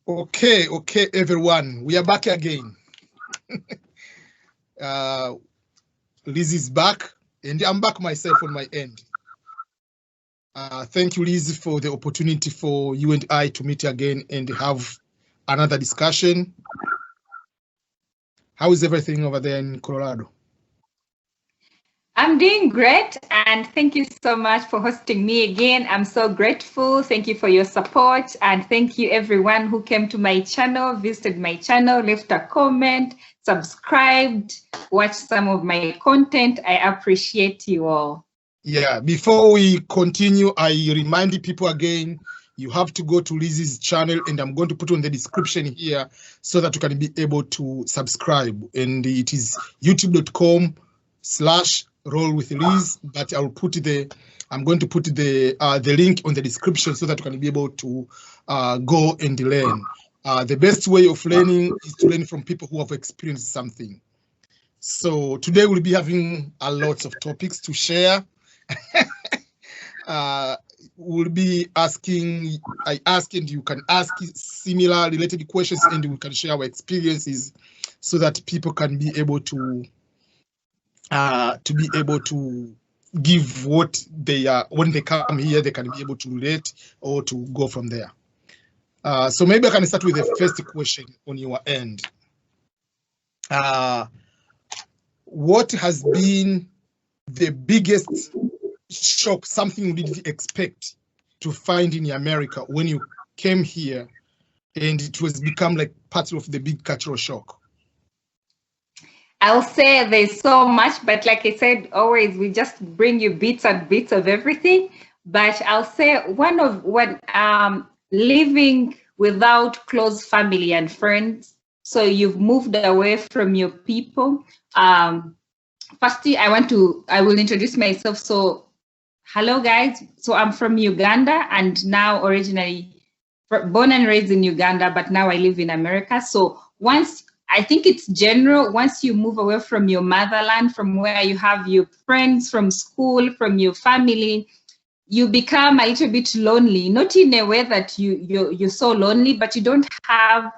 Okay, everyone, we are back again. Liz is back, and I'm back myself on my end. Thank you, Liz, for the opportunity for you and I to meet again and have another discussion. How is everything over there in Colorado? I'm doing great, and thank you so much for hosting me again. I'm so grateful. Thank you for your support, and thank you everyone who came to my channel, visited my channel, left a comment, subscribed, watched some of my content. I appreciate you all. Yeah, before we continue, I remind people again, you have to go to Liz's channel, and I'm going to put on the description here so that you can be able to subscribe. And it is youtube.com/roll with Liz, but I'm going to put the link on the description so that you can be able to go and learn. The best way of learning is to learn from people who have experienced something. So today we'll be having a lot of topics to share. We'll be asking, I ask, and you can ask similar related questions, and we can share our experiences so that people can be able to give what they are when they come here. They can be able to relate or to go from there. So maybe I can start with the first question on your end. What has been the biggest shock, something you didn't expect to find in America when you came here and it was become like part of the big cultural shock? I'll say there's so much, but like I said, always we just bring you bits and bits of everything. But I'll say living without close family and friends. So you've moved away from your people. Firstly, I will introduce myself. So hello guys, so I'm from Uganda, and now originally born and raised in Uganda, but now I live in America. So I think it's general, once you move away from your motherland, from where you have your friends from school, from your family, you become a little bit lonely, not in a way that you're so lonely, but you don't have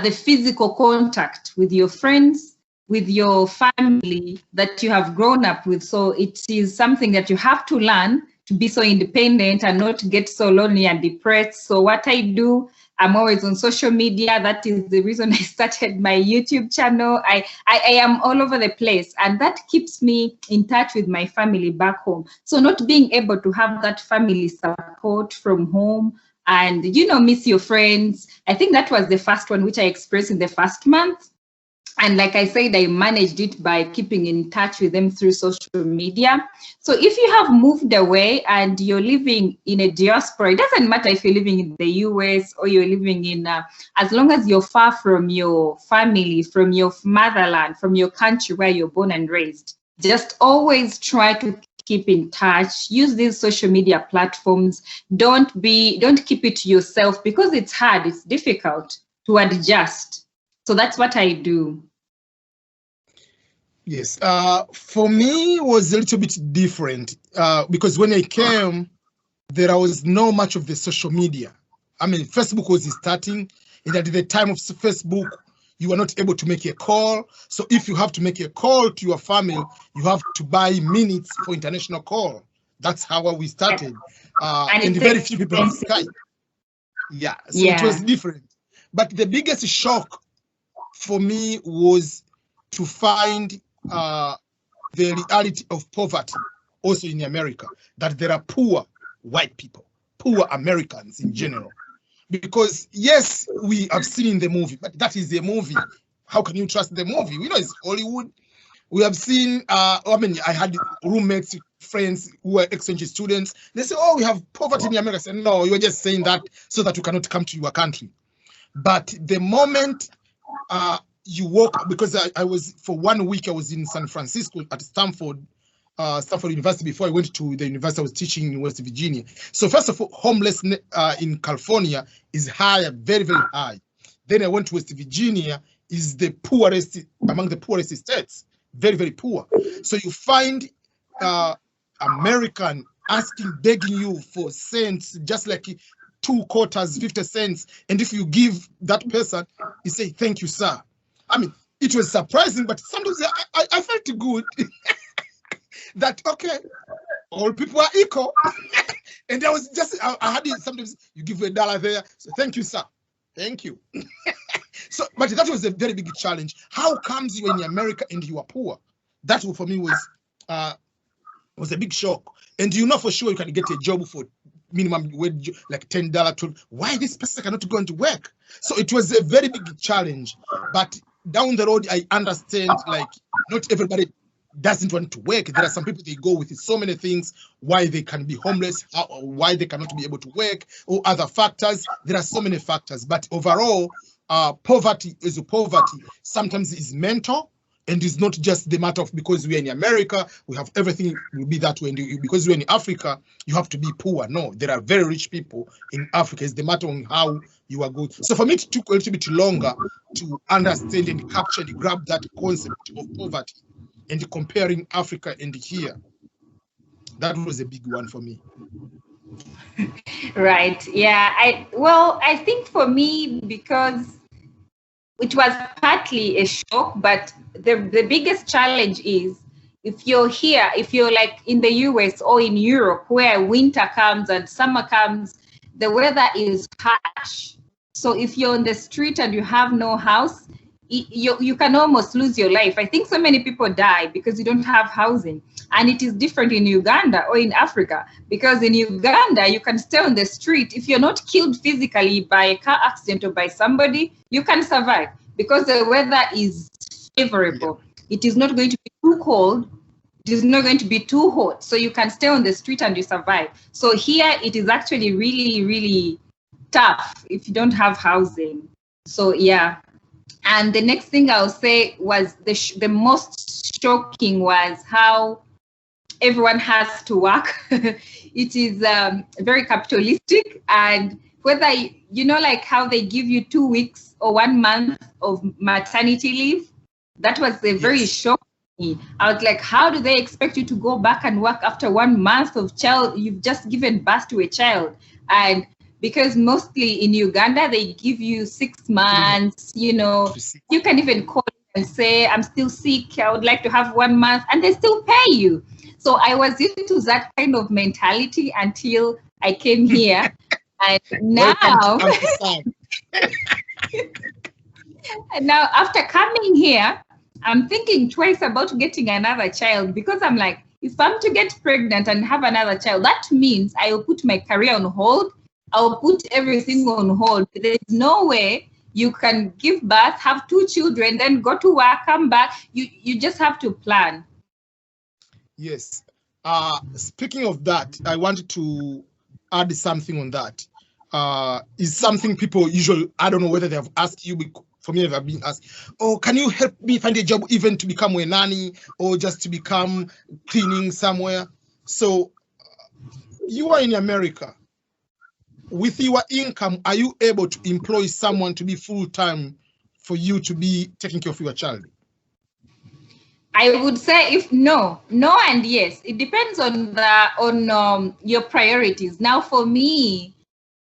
the physical contact with your friends, with your family that you have grown up with. So it is something that you have to learn to be so independent and not get so lonely and depressed. So what I do, I'm always on social media. That is the reason I started my YouTube channel. I am all over the place, and that keeps me in touch with my family back home. So not being able to have that family support from home and, miss your friends. I think that was the first one which I experienced in the first month. And like I said, I managed it by keeping in touch with them through social media. So if you have moved away and you're living in a diaspora, it doesn't matter if you're living in the US or you're living in, as long as you're far from your family, from your motherland, from your country where you're born and raised, just always try to keep in touch. Use these social media platforms. Don't keep it to yourself, because it's hard, it's difficult to adjust. So that's what I do. Yes, for me it was a little bit different because when I came, there was no much of the social media. I mean, Facebook was starting, and at the time of Facebook, you were not able to make a call. So if you have to make a call to your family, you have to buy minutes for international call. That's how we started. And very few people have Skype. Yeah, so it was different. But the biggest shock for me was to find the reality of poverty also in America, that there are poor white people, poor Americans in general. Because yes, we have seen in the movie, but that is a movie. How can you trust the movie? We know it's Hollywood. We have seen, I had roommates, friends who were exchange students. They say, oh, we have poverty in America. I said, no, you're just saying that so that you cannot come to your country. But the moment you walk, because I was, for 1 week, I was in San Francisco at Stanford University before I went to the university I was teaching in West Virginia. So first of all, homelessness in California is high, very, very high. Then I went to West Virginia, is the poorest, among the poorest states, very, very poor. So you find American asking, begging you for cents, just like 2 quarters, 50 cents. And if you give that person, you say, thank you, sir. I mean, it was surprising, but sometimes I felt good that, okay, all people are equal. And I was just, I had it, sometimes you give $1 there. So thank you, sir. Thank you. So, but that was a very big challenge. How comes you're in America and you are poor? That for me was a big shock. And you know for sure you can get a job for minimum wage, like $10, $12. Why this person cannot go into work? So it was a very big challenge. But down the road, I understand, like, not everybody doesn't want to work. There are some people, they go with so many things, why they can be homeless, why they cannot be able to work, or other factors. There are so many factors. But overall, poverty is poverty. Sometimes it's mental, and it's not just the matter of because we're in America, we have everything will be that way. And because we're in Africa, you have to be poor. No, there are very rich people in Africa. It's the matter on how you are good. So for me, it took a little bit longer to understand and capture and grab that concept of poverty and comparing Africa and here. That was a big one for me. Right. Yeah. I think for me, because it was partly a shock, but the biggest challenge is if you're here, if you're like in the US or in Europe, where winter comes and summer comes, the weather is harsh. So if you're on the street and you have no house, you can almost lose your life. I think so many people die because you don't have housing. And it is different in Uganda or in Africa, because in Uganda, you can stay on the street. If you're not killed physically by a car accident or by somebody, you can survive because the weather is favorable. It is not going to be too cold. It is not going to be too hot. So you can stay on the street and you survive. So here it is actually really, really tough if you don't have housing. So yeah. And the next thing I'll say was the most shocking was how everyone has to work. It is very capitalistic, and whether, you know, like how they give you 2 weeks or 1 month of maternity leave, that was a very shock to me. I was like, how do they expect you to go back and work after 1 month of you've just given birth to a child? And because mostly in Uganda, they give you 6 months, you know, you can even call and say, I'm still sick, I would like to have 1 month, and they still pay you. So I was into that kind of mentality until I came here. And now, and now after coming here, I'm thinking twice about getting another child, because I'm like, if I'm to get pregnant and have another child, that means I will put my career on hold. I'll put everything on hold. There's no way you can give birth, have 2 children, then go to work, come back. You just have to plan. Yes. Speaking of that, I wanted to add something on that. Is something people usually, I don't know whether they have asked you, but for me, I've been asked, oh, can you help me find a job even to become a nanny or just to become cleaning somewhere? So you are in America. With your income, are you able to employ someone to be full-time for you to be taking care of your child? I would say if no and yes. It depends on your priorities. Now for me,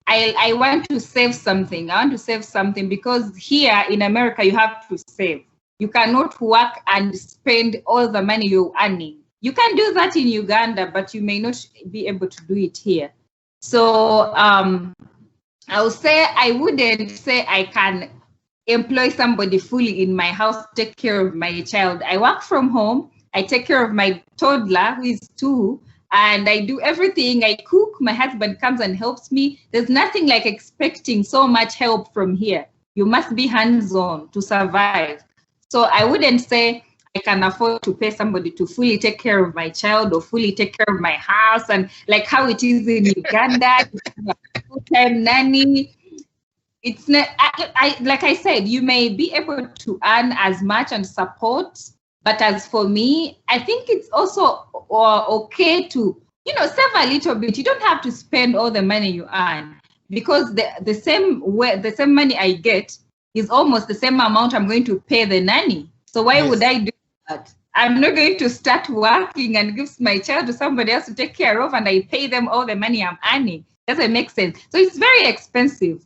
I want to save something. I want to save something because here in America, you have to save. You cannot work and spend all the money you're earning. You can do that in Uganda, but you may not be able to do it here. So I would say I wouldn't say I can employ somebody fully in my house to take care of my child. I work from home. I take care of my toddler, who is 2, and I do everything. I cook. My husband comes and helps me. There's nothing like expecting so much help from here. You must be hands-on to survive. So I wouldn't say I can afford to pay somebody to fully take care of my child or fully take care of my house, and like how it is in Uganda, full-time nanny. It's not, like I said, you may be able to earn as much and support, but as for me, I think it's also okay to, you know, save a little bit. You don't have to spend all the money you earn, because the same money I get is almost the same amount I'm going to pay the nanny. So why would I do that? I'm not going to start working and give my child to somebody else to take care of, and I pay them all the money I'm earning. Doesn't make sense. So it's very expensive.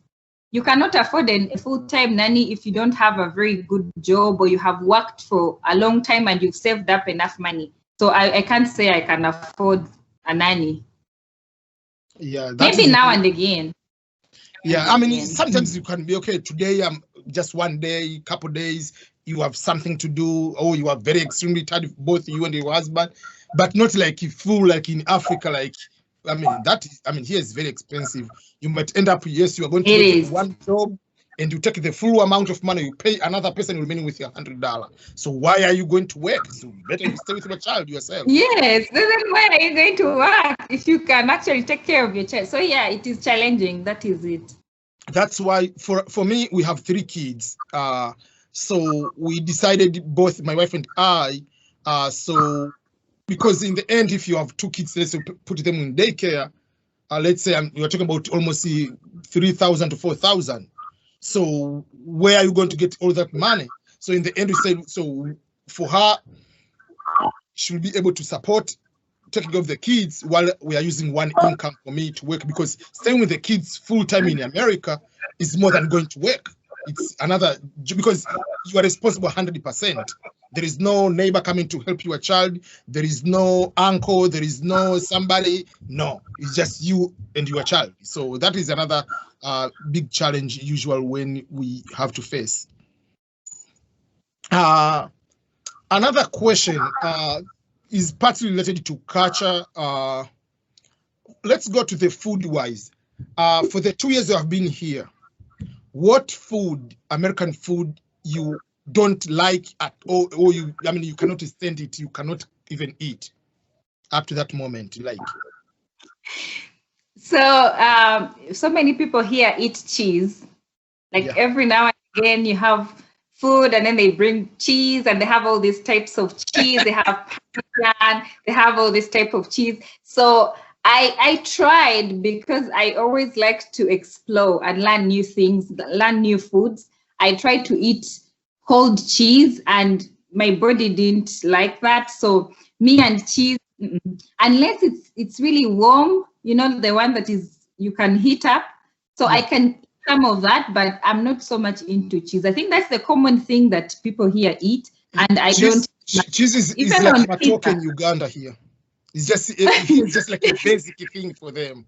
You cannot afford a full-time nanny if you don't have a very good job or you have worked for a long time and you've saved up enough money. So I can't say I can afford a nanny. Yeah, maybe now and again. Yeah, I mean, sometimes you can be okay. Today, just one day, couple days, you have something to do, or you are very extremely tired, both you and your husband, but not like you full like in Africa. Like, I mean, here is very expensive. You might end up, yes, you are going to take one job, and you take the full amount of money, you pay another person remaining with your $100. So why are you going to work? So better you stay with your child yourself. Yes, then why are you going to work if you can actually take care of your child? So yeah, it is challenging. That is it. That's why for me, we have 3 kids. So we decided, both my wife and I, so because in the end, if you have 2 kids, let's put them in daycare, let's say you're talking about almost 3,000 to 4,000. So where are you going to get all that money? So in the end, we said, so for her, she will be able to support taking care of the kids while we are using one income for me to work, because staying with the kids full time in America is more than going to work. It's another, because you are responsible 100%. There is no neighbor coming to help your child. There is no uncle. There is no somebody. No, it's just you and your child. So that is another big challenge usual when we have to face. Another question is partly related to culture. Let's go to the food wise. For the 2 years you have been here, what food, American food, you don't like at all, or you cannot stand it, you cannot even eat up to that moment, like? So so many people here eat cheese. Like every now and again you have food and then they bring cheese and they have all these types of cheese. They have Parmesan, they have all this type of cheese. So I tried, because I always like to explore and learn new things, learn new foods. I tried to eat cold cheese and my body didn't like that. So me and cheese, unless it's really warm, you know, the one that is you can heat up. So I can some of that, but I'm not so much into cheese. I think that's the common thing that people here eat, and I don't. Cheese is like matoke in Uganda here. It's just like a basic thing for them.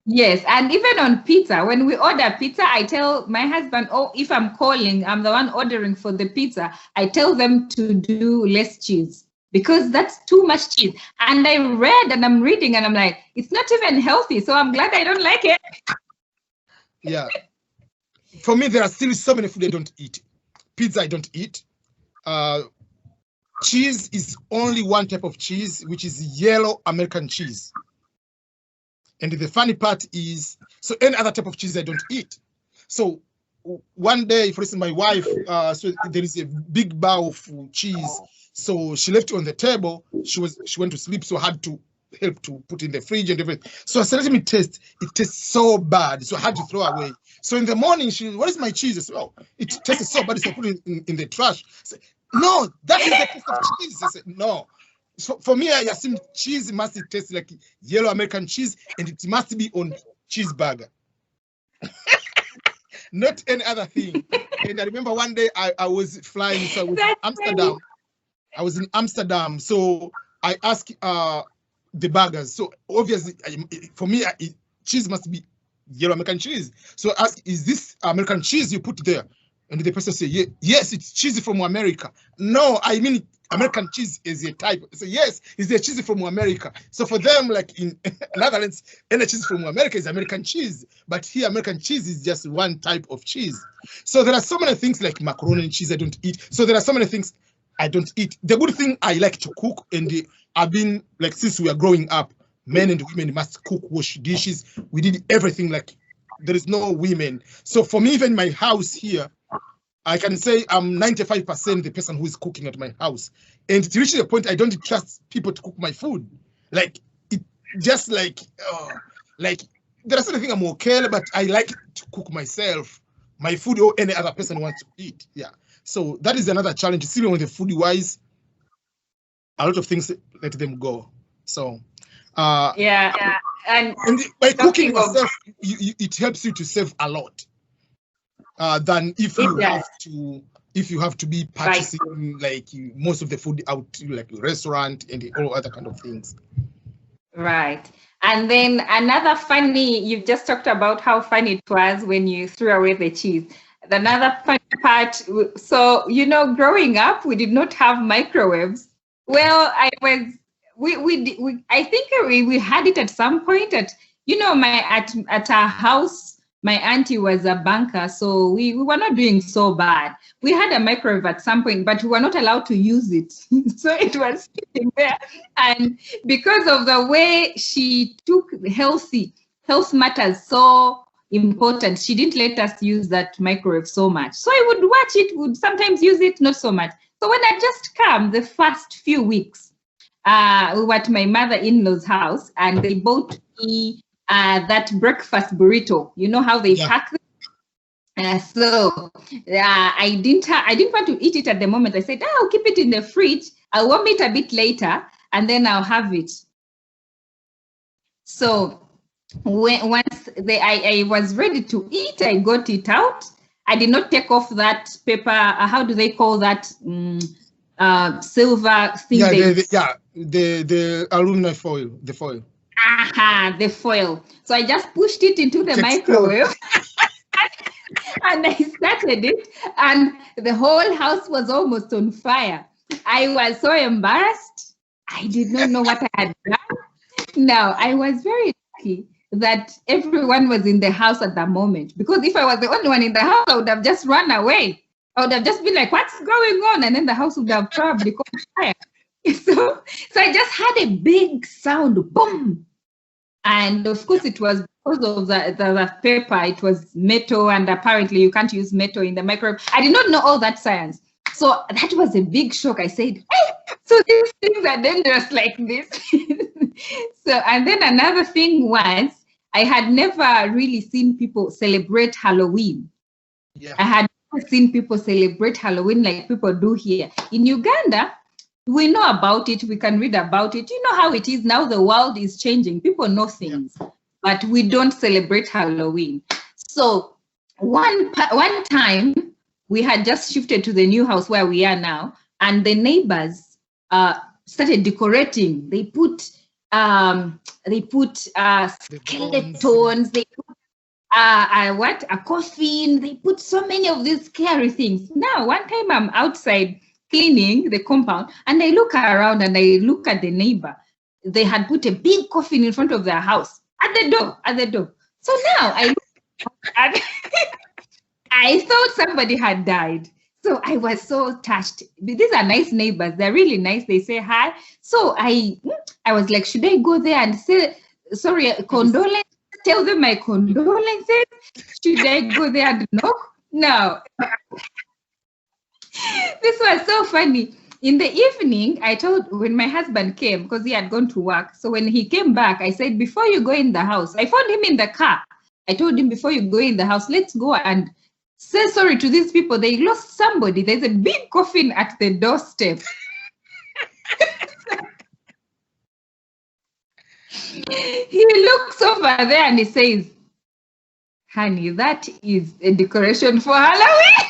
Yes, and even on pizza, when we order pizza, I tell my husband, oh, if I'm calling, I'm the one ordering for the pizza, I tell them to do less cheese, because that's too much cheese. And I read and I'm reading and I'm like, it's not even healthy. So I'm glad I don't like it. Yeah. For me, there are still so many food I don't eat. Pizza I don't eat. Cheese is only one type of cheese, which is yellow American cheese. And the funny part is, so any other type of cheese I don't eat. So one day, for instance, my wife, so there is a big bowl of cheese. So she left it on the table. She went to sleep, so I had to help to put in the fridge and everything. So I said, let me taste. It tastes so bad, so I had to throw away. So in the morning, what is my cheese? I said, oh, it tastes so bad, so I put it in the trash. I said, no, that is the taste of cheese. I said, no. So for me, I assume cheese must taste like yellow American cheese, and it must be on cheeseburger. Not any other thing. And I remember one day I was flying, so I was in Amsterdam. I was in Amsterdam, so I asked the burgers. So obviously, for me, cheese must be yellow American cheese. So I asked, is this American cheese you put there? And the person said, yes, it's cheese from America. No, I mean, American cheese is a type. So yes, it's a cheese from America. So for them, like in Netherlands, any cheese from America is American cheese. But here, American cheese is just one type of cheese. So there are so many things like macaroni and cheese I don't eat. So there are so many things I don't eat. The good thing, I like to cook, and I've been, like, since we are growing up, men and women must cook, wash dishes. We did everything, like, there is no women. So for me, even my house here, I can say I'm 95% the person who is cooking at my house. And to reach the point, I don't trust people to cook my food. Like, it just like there are certain things I'm okay, but I like to cook myself, my food, or any other person wants to eat. Yeah. So that is another challenge. Still on the food wise, a lot of things let them go. So yeah. And by cooking yourself, it helps you to save a lot than if you have to be purchasing like most of the food out to like a restaurant and all other kind of things. Right. And then another funny, you've just talked about how funny it was when you threw away the cheese. Another funny part, so, you know, growing up, we did not have microwaves. Well, I think we had it at some point at, you know, at our house, my auntie was a banker, so we were not doing so bad. We had a microwave at some point, but we were not allowed to use it. So it was sitting there. And because of the way she took health matters so important, she didn't let us use that microwave so much. So I would watch it, would sometimes use it, not so much. So when I just come, the first few weeks, we were at my mother-in-law's house, and they bought me that breakfast burrito. You know how they pack them? So I didn't want to eat it at the moment. I said, I'll keep it in the fridge. I'll warm it a bit later, and then I'll have it. So once I was ready to eat, I got it out. I did not take off that paper. How do they call that? Silver thing. The aluminum foil, the foil. The foil. So I just pushed it into the microwave. And I started it, and the whole house was almost on fire. I was so embarrassed. I did not know what I had done. Now, I was very lucky that everyone was in the house at that moment, because if I was the only one in the house, I would have just run away. I would have just been like, what's going on? And then the house would have probably caught fire. So I just had a big sound, boom. And of course, it was because of the paper, it was metal, and apparently you can't use metal in the microwave. I did not know all that science. So that was a big shock. I said, hey, so these things are dangerous like this. So, and then another thing was, I had never really seen people celebrate Halloween. Yeah. I had never seen people celebrate Halloween like people do here. In Uganda, we know about it, we can read about it. You know how it is now, the world is changing. People know things, but we don't celebrate Halloween. So one time, we had just shifted to the new house where we are now, and the neighbors started decorating. They put skeletons, they put a coffin, they put so many of these scary things. Now, one time I'm outside cleaning the compound, and I look around and I look at the neighbor. They had put a big coffin in front of their house at the door. So now I look at I thought somebody had died. So I was so touched. These are nice neighbors. They're really nice. They say hi. So I was like, should I go there and say, sorry, condolence? Tell them my condolences? Should I go there and knock? No. This was so funny. In the evening, when my husband came, because he had gone to work. So when he came back, I said, before you go in the house, I found him in the car. I told him, before you go in the house, let's go and say sorry to these people. They lost somebody. There's a big coffin at the doorstep. He looks over there and he says, honey, that is a decoration for Halloween.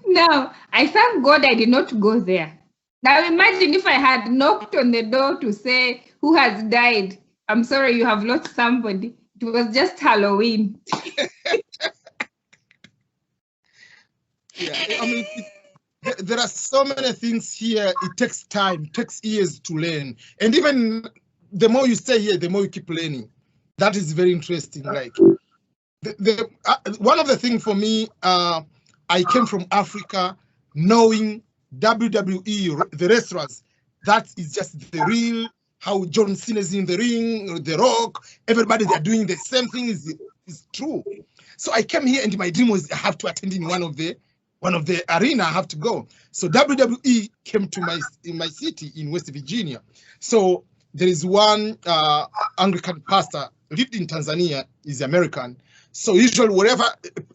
Now, I thank God I did not go there. Now imagine if I had knocked on the door to say, who has died? I'm sorry, you have lost somebody. It was just Halloween. I mean, there are so many things here. It takes time, it takes years to learn. And even the more you stay here, the more you keep learning. That is very interesting. Like one of the things for me, I came from Africa knowing WWE, the restaurants. That is just the real, how John Cena is in the ring, The Rock, everybody, they're doing the same thing is true. So I came here and my dream was I have to attend in one of the arena, I have to go. So WWE came to my city in West Virginia. So there is one Anglican pastor lived in Tanzania is American. So usually wherever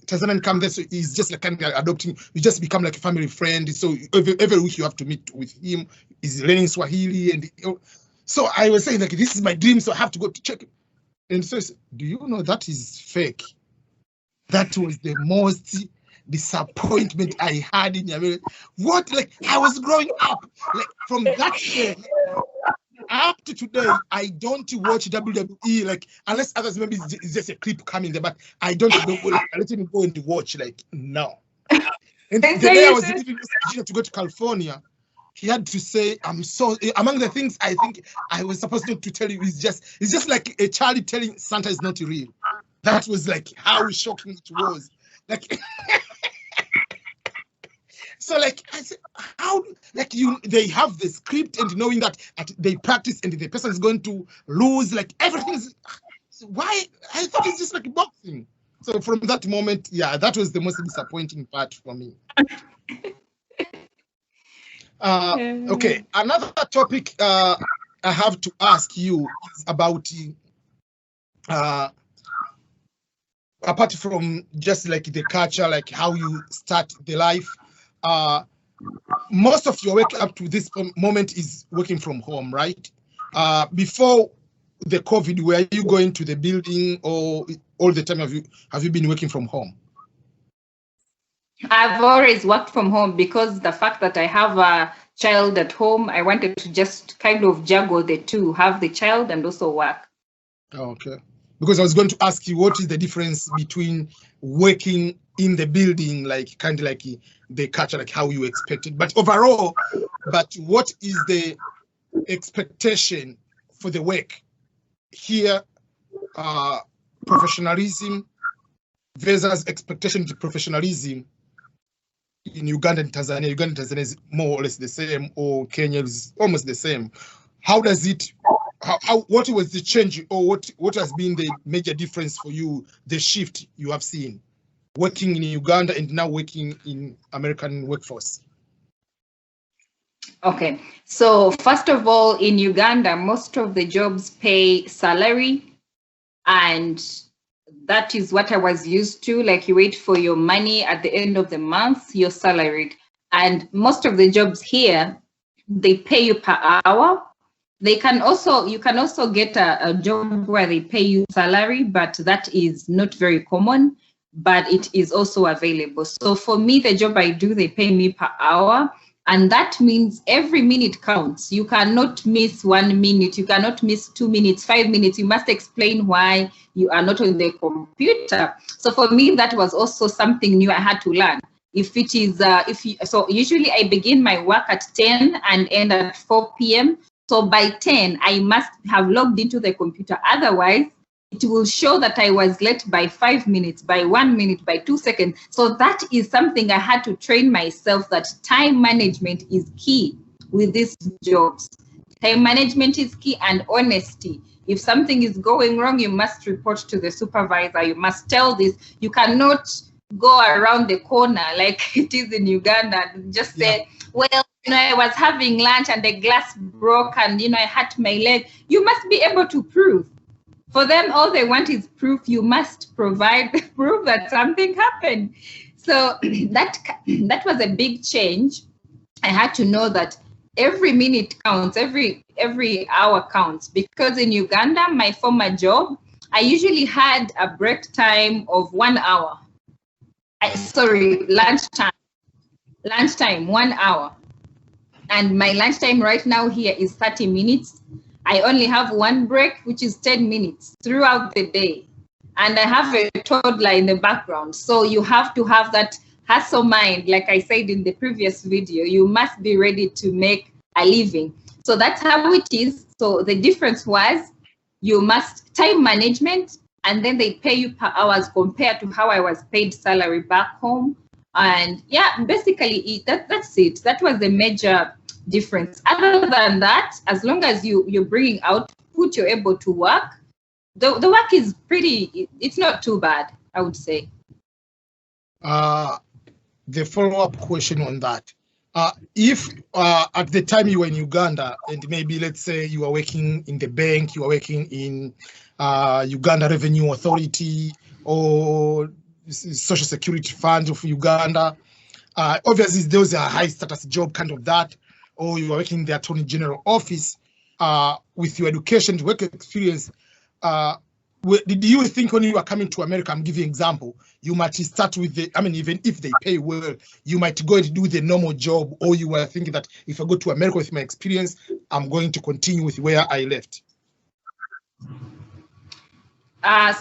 Tanzanian come there, so he's just like kind of adopting, you just become like a family friend. So every week you have to meet with him. He's learning Swahili. And so I was saying like, this is my dream, so I have to go to check it. And so do you know that is fake? That was the most disappointment I had in America. What, like, I was growing up, like, from that day up to today, I don't watch WWE, like, unless others, maybe it's just a clip coming there, but I don't go, I let him go and watch, like, no. And the day I was leaving Virginia to go to California, he had to say, I'm so, among the things I think I was supposed to tell you is it's just like a child telling Santa is not real. That was like how shocking it was. Like, so like I said, how, like they have the script and knowing that they practice and the person is going to lose, like everything is, why? I thought it's just like boxing. So from that moment, yeah, that was the most disappointing part for me. Okay, another topic I have to ask you is about, apart from just like the culture, like how you start the life, most of your work up to this moment is working from home, right? Before the COVID, were you going to the building, or all the time have you been working from home? I've always worked from home because the fact that I have a child at home, I wanted to just kind of juggle the two, have the child and also work. Okay. Because I was going to ask you, what is the difference between working in the building, like kind of like the culture, like how you expected, but overall, but what is the expectation for the work here, professionalism versus expectation to professionalism in Uganda and Tanzania? Uganda and Tanzania is more or less the same, or Kenya is almost the same. How does it, what was the change, or what has been the major difference for you, the shift you have seen working in Uganda and now working in American workforce? Okay, so first of all, in Uganda, most of the jobs pay salary, and that is what I was used to. Like, you wait for your money at the end of the month, you're salaried. And most of the jobs here, they pay you per hour. You can also get a job where they pay you salary, but that is not very common, but it is also available. So for me, the job I do, they pay me per hour. And that means every minute counts. You cannot miss 1 minute. You cannot miss 2 minutes, 5 minutes. You must explain why you are not on the computer. So for me, that was also something new I had to learn. If it is, so usually I begin my work at 10 and end at 4 p.m. So by 10, I must have logged into the computer. Otherwise, it will show that I was late by 5 minutes, by 1 minute, by 2 seconds. So that is something I had to train myself, that time management is key with these jobs. Time management is key, and honesty. If something is going wrong, you must report to the supervisor. You must tell this. You cannot go around the corner like it is in Uganda and just say, well, I was having lunch and the glass broke and, I hurt my leg. You must be able to prove. For them, all they want is proof. You must provide proof that something happened. So that was a big change. I had to know that every minute counts, every hour counts, because in Uganda, my former job, I usually had a break time of 1 hour. Lunchtime, 1 hour. And my lunchtime right now here is 30 minutes. I only have one break, which is 10 minutes throughout the day. And I have a toddler in the background. So you have to have that hustle mind. Like I said in the previous video, you must be ready to make a living. So that's how it is. So the difference was you must time management, and then they pay you per hours compared to how I was paid salary back home. And yeah, basically that's it. That was the major difference. Other than that, as long as you're bringing output, you're able to work. The work is it's not too bad, I would say. The follow-up question on that. If at the time you were in Uganda, and maybe let's say you are working in the bank, you are working in Uganda Revenue Authority or Social Security Fund of Uganda. Obviously, those are high status job, kind of that, or you are working in the Attorney General office with your education, work experience. Did you think when you are coming to America, I'm giving an example, you might start with the, I mean, even if they pay well, you might go and do the normal job, or you were thinking that if I go to America with my experience, I'm going to continue with where I left?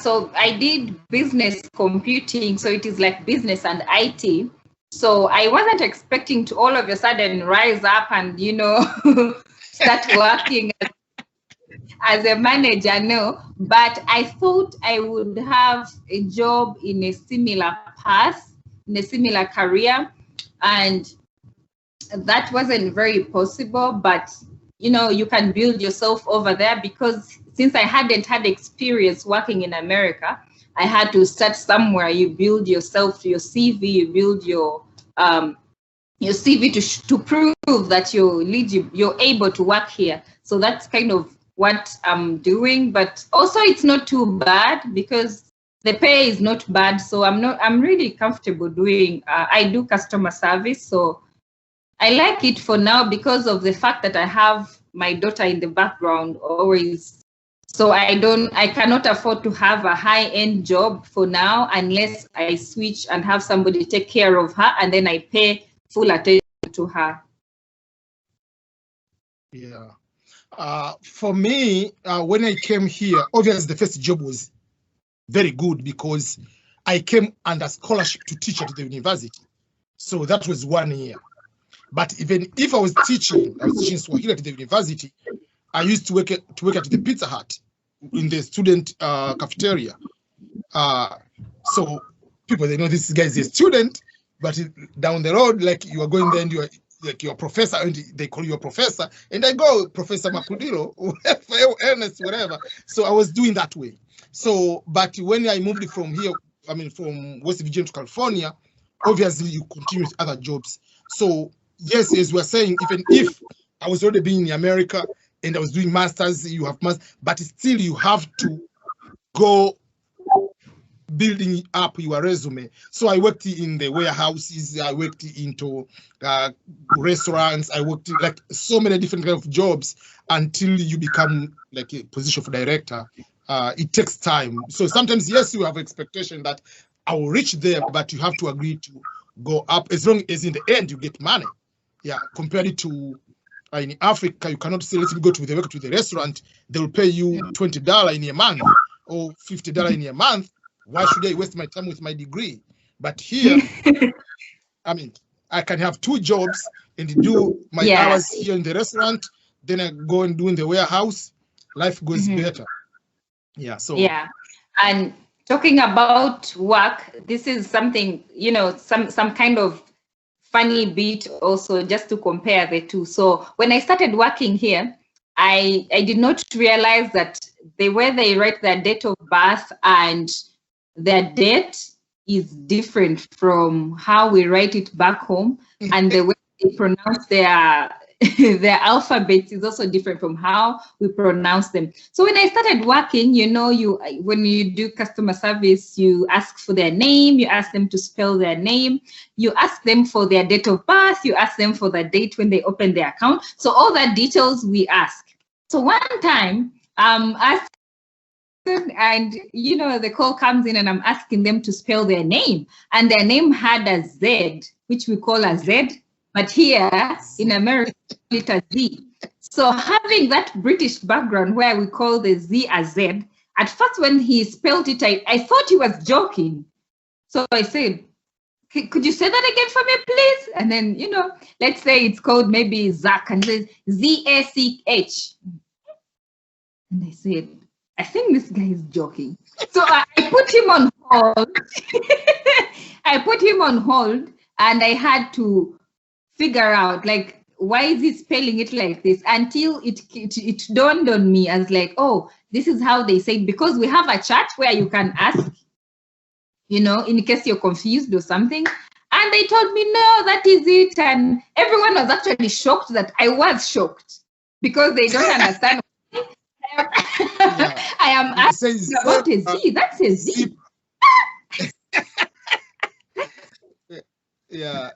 So I did business computing, so it is like business and IT. So I wasn't expecting to all of a sudden rise up and, you know, start working as a manager, no. But I thought I would have a job in a similar path, in a similar career. And that wasn't very possible, but, you know, you can build yourself over there, because since I hadn't had experience working in America, I had to start somewhere. You build yourself, your CV, you build your CV to prove that you're able to work here. So that's kind of what I'm doing. But also it's not too bad because the pay is not bad. So I'm really comfortable doing, I do customer service. So I like it for now because of the fact that I have my daughter in the background always. So I cannot afford to have a high-end job for now unless I switch and have somebody take care of her, and then I pay full attention to her. Yeah. For me, when I came here, obviously the first job was very good because I came under scholarship to teach at the university. So that was 1 year. But even if I was teaching Swahili at the university, I used to work at the Pizza Hut in the student cafeteria. So people, they know this guy is a student, but down the road, like you are going there and you are like your professor, and they call you a professor, and I go, Professor Makudilo, Ernest, whatever. So I was doing that way. So, but when I moved from here, I mean, from West Virginia to California, obviously you continue with other jobs. So yes, as we're saying, even if I was already being in America and I was doing masters, you have masters, but still you have to go building up your resume. So I worked in the warehouses, I worked into restaurants, I worked in like so many different kind of jobs until you become like a position of director. It takes time. So sometimes, yes, you have expectation that I will reach there, but you have to agree to go up as long as in the end you get money. Yeah, compared to in Africa, you cannot say, let me go to the restaurant, they will pay you $20 in a month or $50 in a month. Why should I waste my time with my degree? But here, I mean, I can have 2 jobs and do my hours here in the restaurant, then I go and do in the warehouse. Life goes better. Yeah. So yeah, and talking about work, this is something, you know, some kind of funny bit also, just to compare the two. So when I started working here, I did not realize that the way they write their date of birth and their date is different from how we write it back home, and the way they pronounce their their alphabets is also different from how we pronounce them. So when I started working, you know, when you do customer service, you ask for their name, you ask them to spell their name, you ask them for their date of birth, you ask them for the date when they open their account. So all that details we ask. So one time, and you know, the call comes in and I'm asking them to spell their name, and their name had a Z, which we call a Z, but here in America it's a Z. So having that British background where we call the Z a Z, at first when he spelled it, I thought he was joking. So I said, could you say that again for me, please? And then, you know, let's say it's called maybe Zach, and says Z-A-C-H. And I said, I think this guy is joking. So I put him on hold. I put him on hold, and I had to figure out, like, why is he spelling it like this? Until it dawned on me as like, oh, this is how they say it, because we have a chat where you can ask, you know, in case you're confused or something. And they told me, no, that is it. And everyone was actually shocked that I was shocked, because they don't understand. I I am asking about a Z. That's a Z. Yeah.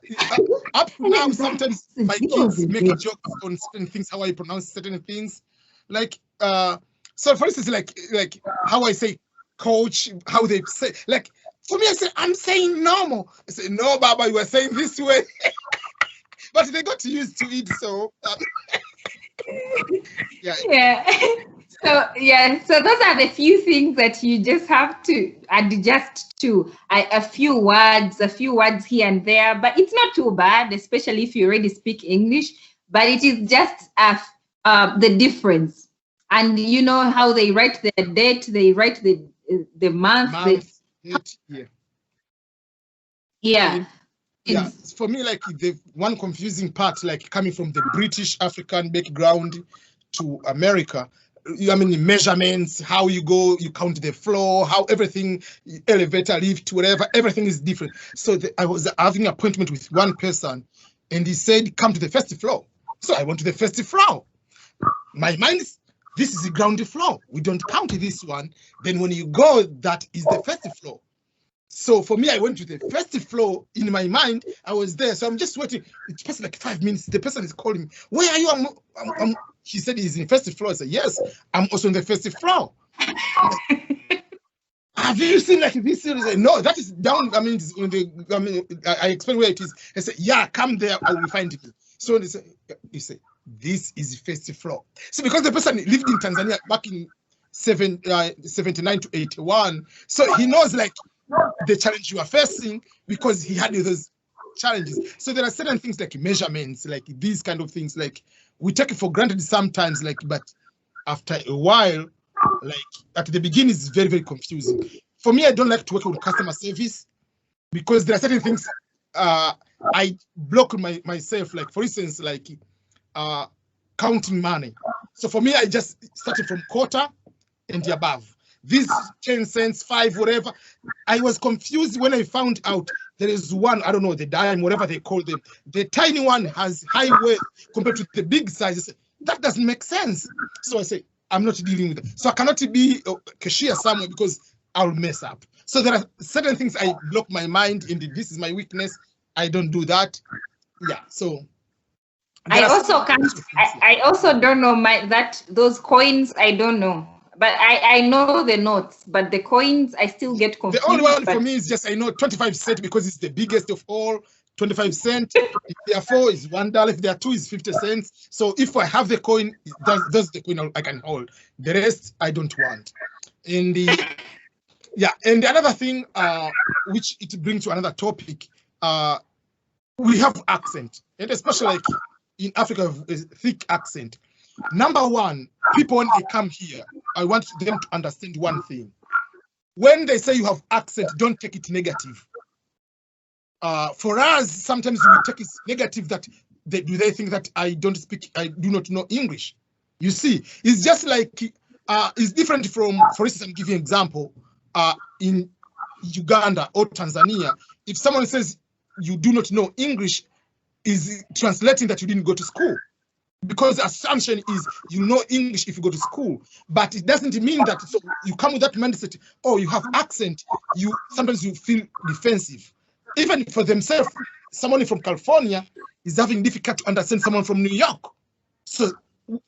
Up to now, sometimes my kids make jokes on certain things, how I pronounce certain things. Like, so for instance, like how I say coach, how they say, like, for me, I say, I'm saying normal. I say, no, Baba, you are saying this way. But they got used to it, so yeah. So those are the few things that you just have to adjust to. A few words here and there, but it's not too bad, especially if you already speak English. But it is just the difference, and you know how they write the date, they write the month. Date, yeah. Yeah, for me, like the one confusing part, like coming from the British African background to America, I mean, measurements, how you go, you count the floor, how everything, elevator, lift, whatever, everything is different. So I was having an appointment with one person and he said, come to the first floor. So I went to the first floor. My mind is, this is the ground floor. We don't count this one. Then when you go, that is the first floor. So for me, I went to the first floor. In my mind, I was there. So I'm just waiting. It passed like 5 minutes. The person is calling me. Where are you? He said he's in the first floor. I said, yes, I'm also in the first floor. Have you seen like this? He said, no, that is down. I mean, I explained where it is. I said, yeah, come there. I will find it. So he said, this is the first floor. So because the person lived in Tanzania back in 79 to 81, so he knows like the challenge you are facing because he had those challenges. So there are certain things like measurements, like these kind of things, like we take it for granted sometimes, like, but after a while, like at the beginning, it's very, very confusing. For me, I don't like to work with customer service because there are certain things I block myself, like for instance, like counting money. So for me, I just started from quarter and above. This 10 cents, 5, whatever. I was confused when I found out there is one, I don't know, the dime, whatever they call them. The tiny one has high weight compared to the big size. That doesn't make sense. So I say, I'm not dealing with it. So I cannot be a cashier somewhere because I'll mess up. So there are certain things I block my mind, and this is my weakness. I don't do that. Yeah, so. I also don't know those coins, I don't know. But I know the notes, but the coins, I still get confused. The only one for me is just, I know 25 cents because it's the biggest of all, 25 cents. If there are 4, is $1. If there are 2, is 50 cents. So if I have the coin, that's the coin I can hold. The rest, I don't want. And and another thing, which it brings to another topic, we have accent. And especially like in Africa, a thick accent. Number one, people when they come here, I want them to understand one thing. When they say you have accent, don't take it negative. For us, sometimes we take it negative that they think that I do not know English. You see, it's just like, it's different from, for instance, I'm giving an example, in Uganda or Tanzania, if someone says you do not know English, is translating that you didn't go to school. Because the assumption is you know English if you go to school, but it doesn't mean that. So you come with that mindset, oh, you have accent, sometimes you feel defensive. Even for themselves, someone from California is having difficulty to understand someone from New York. So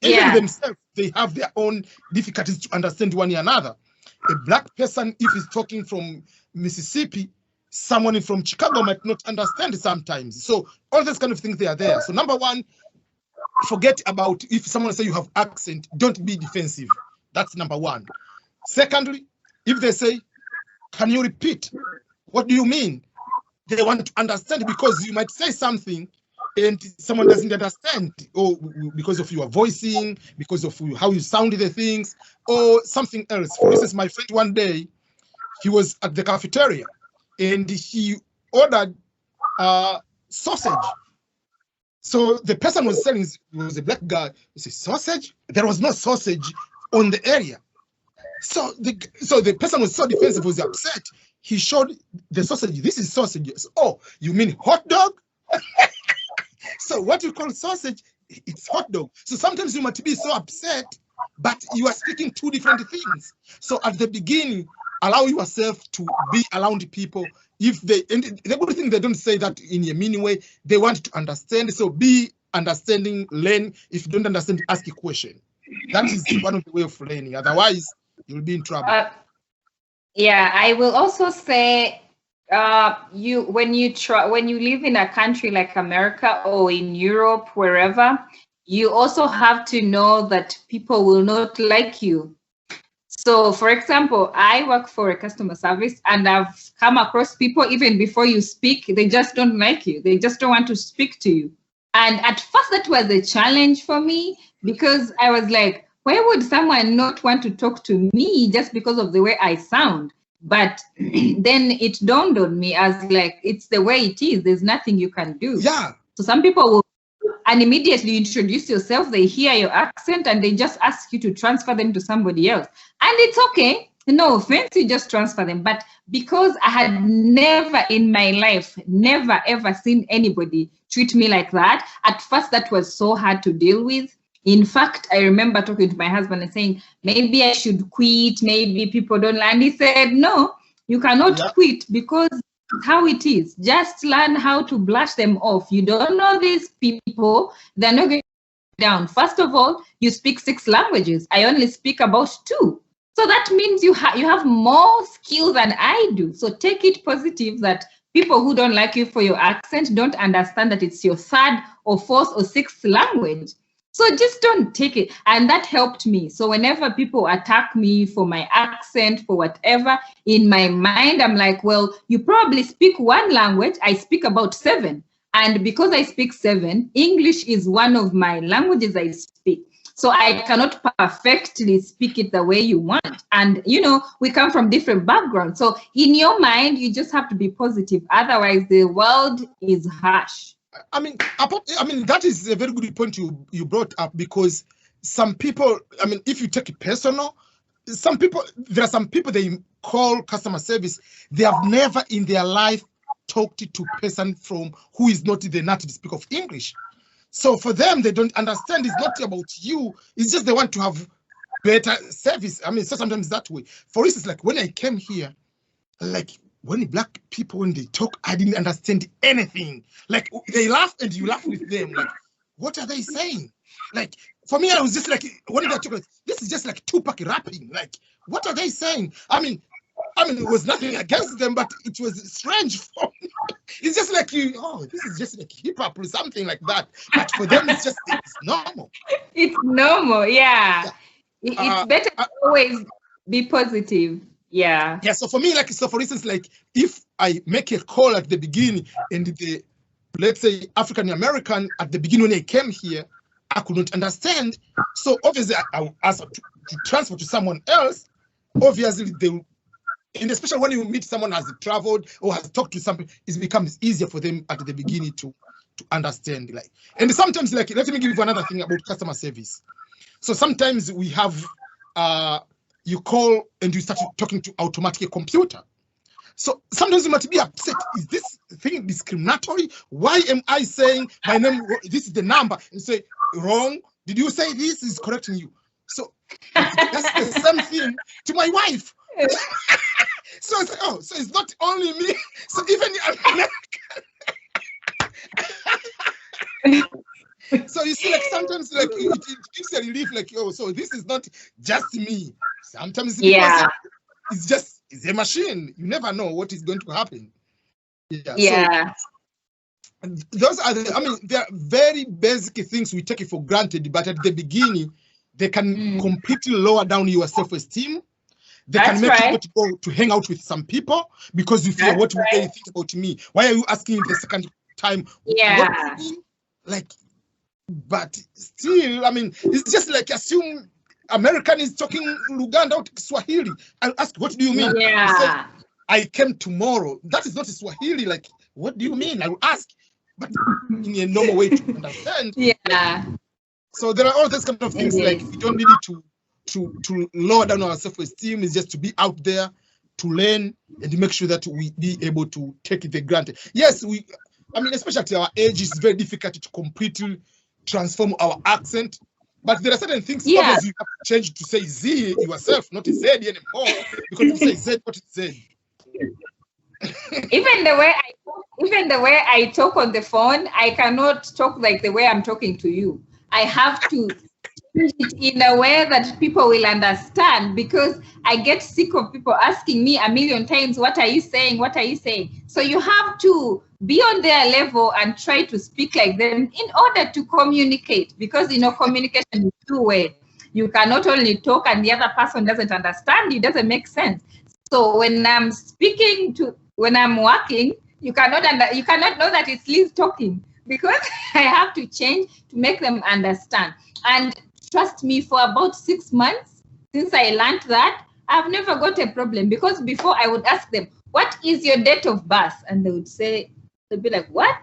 even themselves, they have their own difficulties to understand one another. A black person, if he's talking from Mississippi, someone from Chicago might not understand sometimes. So all those kind of things, they are there. So number one, forget about if someone say you have accent, don't be defensive. That's number one. Secondly, if they say, can you repeat? What do you mean? They want to understand, because you might say something and someone doesn't understand, or because of your voicing, because of how you sound the things, or something else. For instance, my friend one day, he was at the cafeteria and he ordered sausage. So the person was selling, was a black guy. He said, sausage? There was no sausage on the area. So the person was so defensive, was upset. He showed the sausage. This is sausage. Oh, you mean hot dog? So what you call sausage, it's hot dog. So sometimes you might be so upset but you are speaking two different things. So at the beginning, allow yourself to be around people. If they, and the good thing, they don't say that in a mean way, they want to understand. So be understanding, learn. If you don't understand, ask a question. That is one of the way of learning. Otherwise, you'll be in trouble. Yeah, I will also say, when you live in a country like America or in Europe, wherever, you also have to know that people will not like you. So, for example, I work for a customer service, and I've come across people, even before you speak, they just don't like you. They just don't want to speak to you. And at first, that was a challenge for me, because I was like, why would someone not want to talk to me just because of the way I sound? But then it dawned on me as like, it's the way it is. There's nothing you can do. Yeah. So some people will, and immediately introduce yourself, they hear your accent, and they just ask you to transfer them to somebody else. And it's okay. No offense, you just transfer them. But because I had never in my life, never ever seen anybody treat me like that, at first that was so hard to deal with. In fact, I remember talking to my husband and saying, maybe I should quit, maybe people don't learn. He said, no, you cannot quit, because how it is. Just learn how to brush them off. You don't know these people, they're not going down. First of all, you speak 6 languages. I only speak about 2. So that means you have more skill than I do. So take it positive that people who don't like you for your accent don't understand that it's your 3rd or 4th or 6th language. So just don't take it. And that helped me. So whenever people attack me for my accent, for whatever, in my mind, I'm like, well, you probably speak 1 language. I speak about 7. And because I speak 7, English is one of my languages I speak. So I cannot perfectly speak it the way you want. And, you know, we come from different backgrounds. So in your mind, you just have to be positive. Otherwise, the world is harsh. I mean, that is a very good point you brought up, because some people, I mean, if you take it personal, there are some people they call customer service, they have never in their life talked to a person from who is not the native speaker of English. So for them, they don't understand. It's not about you. It's just they want to have better service. I mean, so sometimes that way. For instance, like when I came here, like when Black people, when they talk, I didn't understand anything. Like they laugh and you laugh with them. Like, what are they saying? Like for me, I was just like, when they talk, this is just like Tupac rapping. Like, what are they saying? I mean, it was nothing against them, but it was strange for me. It's just like this is just like hip hop or something like that. But for them, it's normal. It's normal, yeah. It's better to always be positive. Yeah. Yeah. So for me, for instance, like if I make a call at the beginning and let's say African American at the beginning when I came here, I could not understand. So obviously I will ask to transfer to someone else. Obviously they will, and especially when you meet someone who has traveled or has talked to something, it becomes easier for them at the beginning to understand. Like, and sometimes, like, let me give you another thing about customer service. So sometimes we have you call and you start talking to automatic computer. So sometimes you might be upset. Is this thing discriminatory? Why am I saying my name? This is the number, and say wrong. Did you say this is correcting you? So that's the same thing to my wife. So it's like, so it's not only me. So even so you see, like sometimes, like it gives a relief, like so this is not just me. Sometimes it's a machine. You never know what is going to happen. Yeah. So, those are they are very basic things we take it for granted, but at the beginning, they can completely lower down your self-esteem. They can make you to go to hang out with some people because you feel, what will they think about me? Why are you asking the second time? Yeah. Like, but still, I mean, it's just like assume American is talking Luganda or Swahili. I'll ask, what do you mean? Yeah. Say, I came tomorrow. That is not a Swahili. Like, what do you mean? I will ask, but in a normal way to understand. Yeah. So there are all those kind of things. Like, we don't need to lower down our self-esteem. Is just to be out there, to learn, and to make sure that we be able to take it for granted. Yes, I mean, especially at our age, it's very difficult to completely transform our accent. But there are certain things Yeah. obviously you have to change to say Z yourself, not Z anymore, because you say Z, what is Z? Even the way I talk on the phone, I cannot talk like the way I'm talking to you. I have to change it in a way that people will understand, because I get sick of people asking me a million times, what are you saying? What are you saying? So you have to be on their level and try to speak like them in order to communicate, because communication is two-way. You cannot only talk and the other person doesn't understand. It doesn't make sense. So when I'm when I'm working, you cannot know that it's Liz talking, because I have to change to make them understand. And trust me, for about 6 months since I learned that, I've never got a problem, because before I would ask them, what is your date of birth? And they would say, they'd be like, what?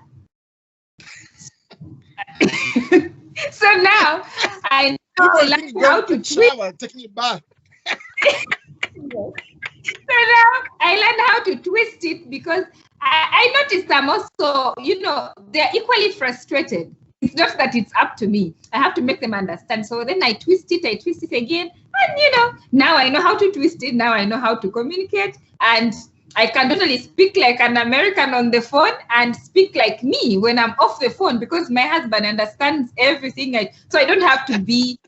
So now I learned how to shower, taking a bath. So now I learned how to twist it, because I noticed I'm also, they're equally frustrated. It's just that it's up to me. I have to make them understand. So then I twist it again. And, now I know how to twist it. Now I know how to communicate. And I can totally speak like an American on the phone and speak like me when I'm off the phone, because my husband understands everything. So I don't have to be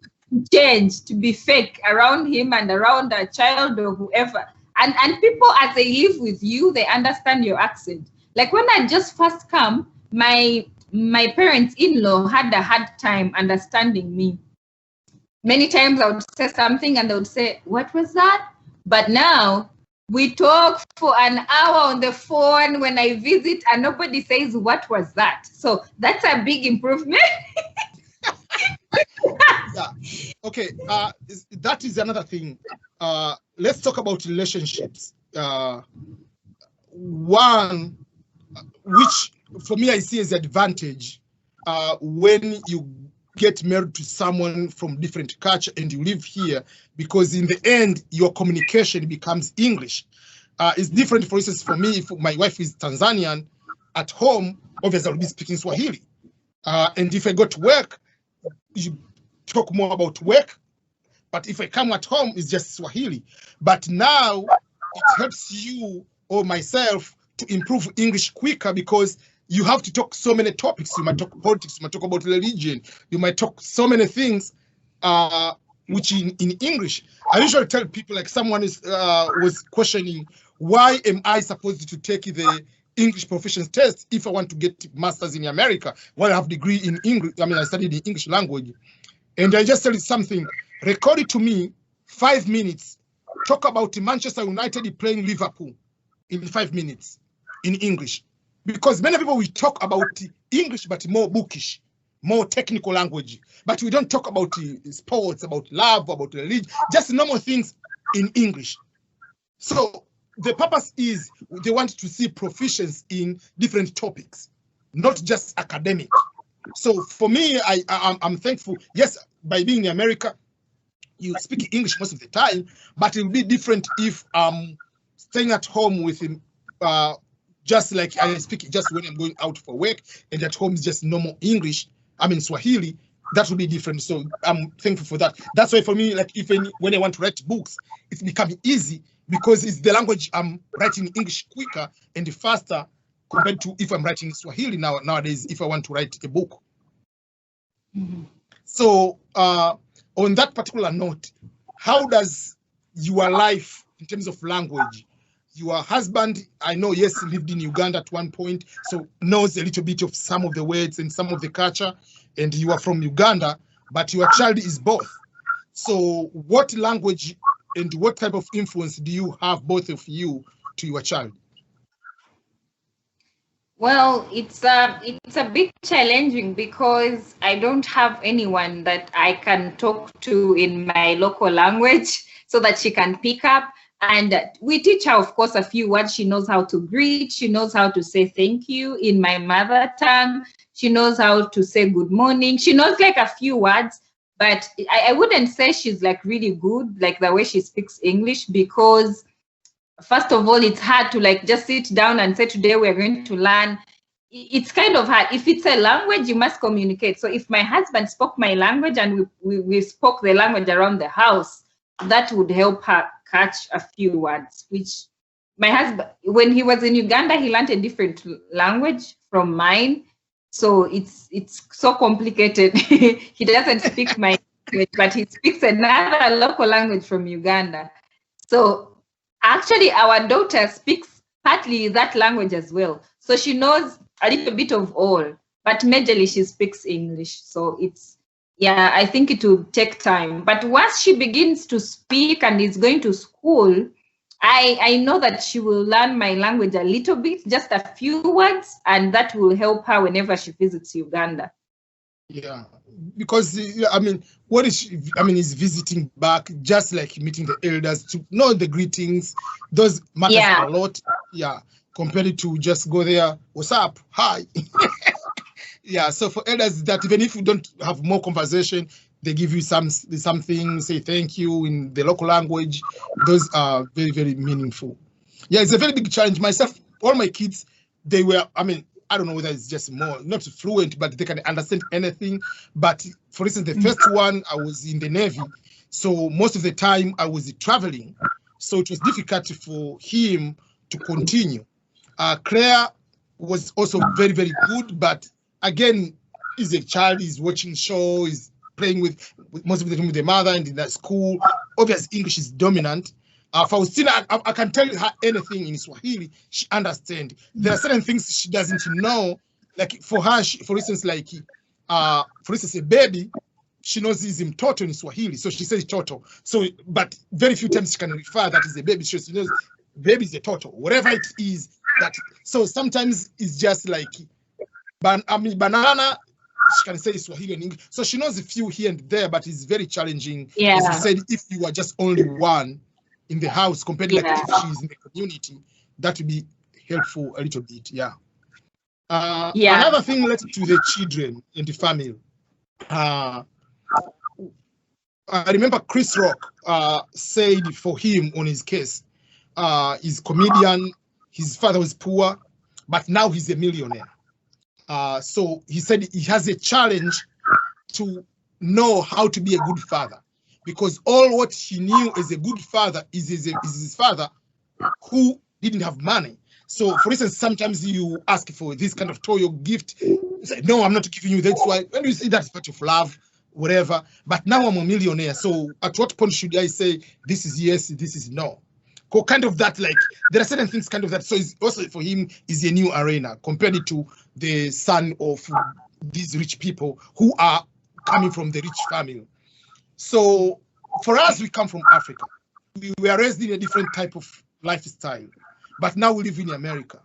changed to be fake around him and around a child or whoever. And people, as they live with you, they understand your accent. Like when I just first come, my parents-in-law had a hard time understanding me. Many times I would say something and they would say, what was that? But now we talk for an hour on the phone when I visit and nobody says, what was that? So that's a big improvement. Yeah. Okay. That is another thing. Let's talk about relationships. One, which for me I see as an advantage, when you get married to someone from different culture and you live here, because in the end your communication becomes English. It's different. For instance, for me, if my wife is Tanzanian, at home obviously I'll be speaking Swahili, and if I go to work, you talk more about work. But if I come at home, it's just Swahili. But now it helps you or myself to improve English quicker, because you have to talk so many topics. You might talk politics, you might talk about religion, you might talk so many things, which in English. I usually tell people, like someone was questioning, why am I supposed to take the English proficiency test if I want to get masters in America? Well, I have a degree in English. I mean, I studied in English language. And I just tell you something, record it to me, 5 minutes, talk about Manchester United playing Liverpool in 5 minutes in English. Because many people will talk about English, but more bookish, more technical language. But we don't talk about sports, about love, about religion, just normal things in English. So the purpose is they want to see proficiency in different topics, not just academic. So for me, I'm thankful. Yes, by being in America, you speak English most of the time, but it will be different if I'm staying at home with him, just like I speak just when I'm going out for work, and at home is just normal English. I mean Swahili. That will be different. So I'm thankful for that. That's why for me, like when I want to write books, it's becoming easy, because it's the language I'm writing English quicker and faster compared to if I'm writing Swahili nowadays, if I want to write a book. Mm-hmm. So on that particular note, how does your life in terms of language, your husband, I know, yes, lived in Uganda at one point, so knows a little bit of some of the words and some of the culture, and you are from Uganda, but your child is both. So what language and what type of influence do you have, both of you, to your child? Well, it's a bit challenging, because I don't have anyone that I can talk to in my local language so that she can pick up. And we teach her, of course, a few words. She knows how to greet. She knows how to say thank you in my mother tongue. She knows how to say good morning. She knows like a few words, but I wouldn't say she's like really good, like the way she speaks English, because first of all, it's hard to like just sit down and say, today we're going to learn it's kind of hard. If it's a language, you must communicate. So if my husband spoke my language and we spoke the language around the house, that would help her catch a few words, which my husband, when he was in Uganda, he learned a different language from mine. So it's so complicated. He doesn't speak my language, but he speaks another local language from Uganda. So actually our daughter speaks partly that language as well. So she knows a little bit of all, but majorly she speaks English. So it's, yeah, I think it will take time. But once she begins to speak and is going to school, I know that she will learn my language a little bit, just a few words, and that will help her whenever she visits Uganda. Yeah, because I mean, what is she, I mean, is visiting back, just like meeting the elders, to know the greetings. Those matters a lot. Yeah, compared to just go there, what's up, hi. Yeah, so for elders, that even if you don't have more conversation, they give you something, say thank you in the local language. Those are very, very meaningful. Yeah, it's a very big challenge. Myself, all my kids, they were, I mean, I don't know whether it's just more, not fluent, but they can understand anything. But for instance, the first one, I was in the Navy. So most of the time I was traveling. So it was difficult for him to continue. Claire was also very, very good, but again, he's a child, he's watching show, he's playing with most of the time with the mother, and in that school, obviously English is dominant. Faustina, I can tell her anything in Swahili, she understands. There are certain things she doesn't know, like for her, for instance, like, for instance, a baby, she knows is mtoto in Swahili, so she says toto. So, but very few times she can refer that is a baby, so she knows baby is a toto, whatever it is. That, so sometimes it's just like, banana, she can say Swahili and English. So she knows a few here and there, but it's very challenging. Yeah. As you said, if you are just only one in the house, compared like if she's in the community, that would be helpful a little bit. Yeah. Another thing related to the children and the family. I remember Chris Rock said for him on his case, he's a comedian, his father was poor, but now he's a millionaire. So he said he has a challenge to know how to be a good father, because all what he knew as a good father is his father who didn't have money. So for instance, sometimes you ask for this kind of toy or gift, you say, no, I'm not giving you, that's why. When you see that's part of love, whatever, but now I'm a millionaire, so at what point should I say this is yes, this is no? Kind of that, like, there are certain things kind of that. So it's also for him is a new arena compared to the son of these rich people who are coming from the rich family. So for us, we come from Africa. We were raised in a different type of lifestyle, but now we live in America.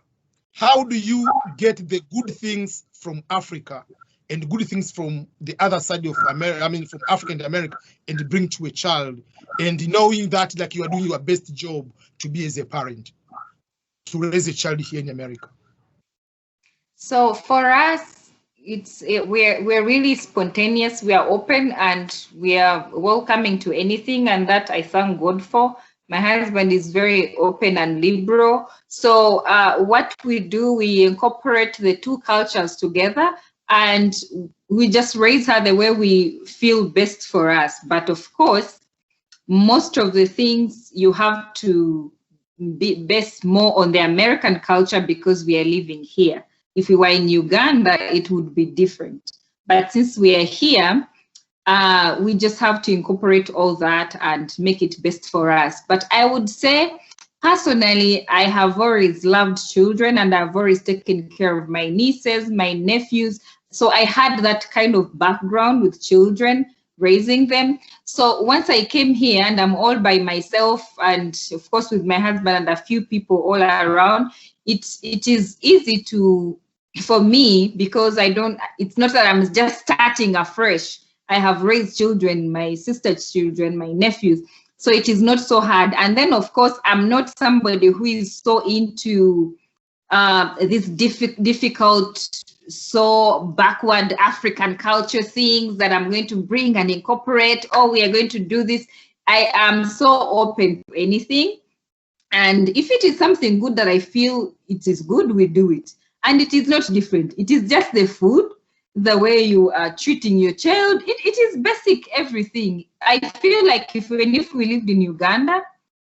How do you get the good things from Africa and good things from the other side of America, I mean, from Africa and America, and bring to a child, and knowing that like you are doing your best job to be as a parent, to raise a child here in America? So for us, we're really spontaneous, we are open, and we are welcoming to anything, and that I thank God for. My husband is very open and liberal. So what we do, we incorporate the two cultures together, and we just raise her the way we feel best for us. But of course, most of the things you have to be based more on the American culture because we are living here. If we were in Uganda, it would be different. But since we are here, we just have to incorporate all that and make it best for us. But I would say, personally, I have always loved children, and I've always taken care of my nieces, my nephews. So I had that kind of background with children, raising them. So once I came here and I'm all by myself, and of course with my husband and a few people all around, it is easy for me, because it's not that I'm just starting afresh. I have raised children, my sister's children, my nephews. So it is not so hard. And then, of course, I'm not somebody who is so into this difficult, so backward African culture things that I'm going to bring and incorporate. Oh, we are going to do this. I am so open to anything. And if it is something good that I feel it is good, we do it. And it is not different. It is just the food, the way you are treating your child. It is basic everything. I feel like if we lived in Uganda,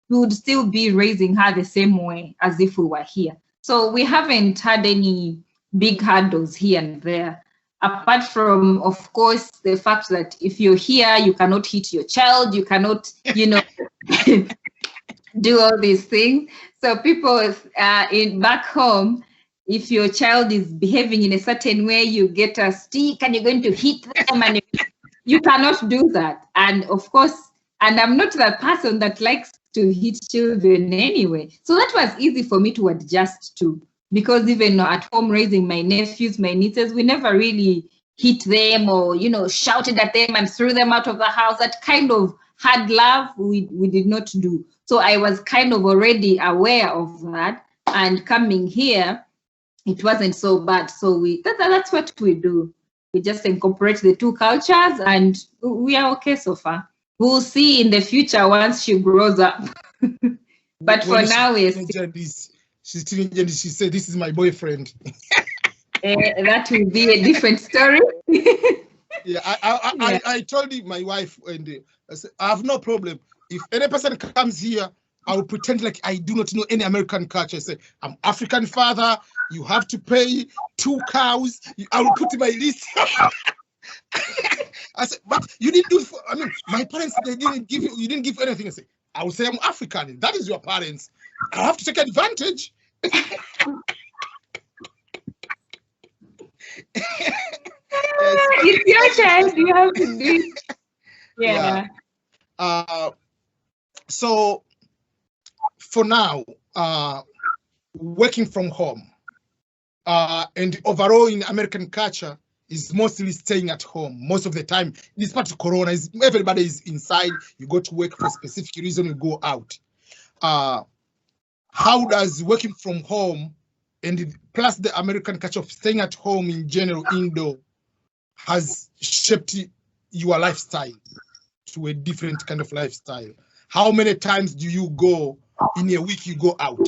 we would still be raising her the same way as if we were here. So we haven't had any big hurdles here and there. Apart from, of course, the fact that if you're here, you cannot hit your child, you cannot, do all these things. So people back home, if your child is behaving in a certain way, you get a stick and you're going to hit them, and you cannot do that. And of course, and I'm not the person that likes to hit children anyway. So that was easy for me to adjust to, because even at home raising my nephews, my nieces, we never really hit them or, shouted at them and threw them out of the house. That kind of hard love we did not do. So I was kind of already aware of that. And coming here, it wasn't so bad. So that's what we do. We just incorporate the two cultures and we are okay so far. We'll see in the future once she grows up. But for now, she's teenager and she said, "This is my boyfriend." That will be a different story. Yeah, I told my wife, and I said, I have no problem. If any person comes here, I will pretend like I do not know any American culture. I say, I'm African father, you have to pay 2 cows. I will put in my list. I said, but you didn't do, my parents, you didn't give anything. I say, I will say I'm African. That is your parents. I have to take advantage. It's your child, you have to do it. Yeah. So for now, working from home, and overall in American culture is mostly staying at home most of the time. This part of Corona is everybody is inside. You go to work for a specific reason, you go out. How does working from home and plus the American culture of staying at home in general, indoor, has shaped your lifestyle to a different kind of lifestyle? How many times do you go in a week? You go out,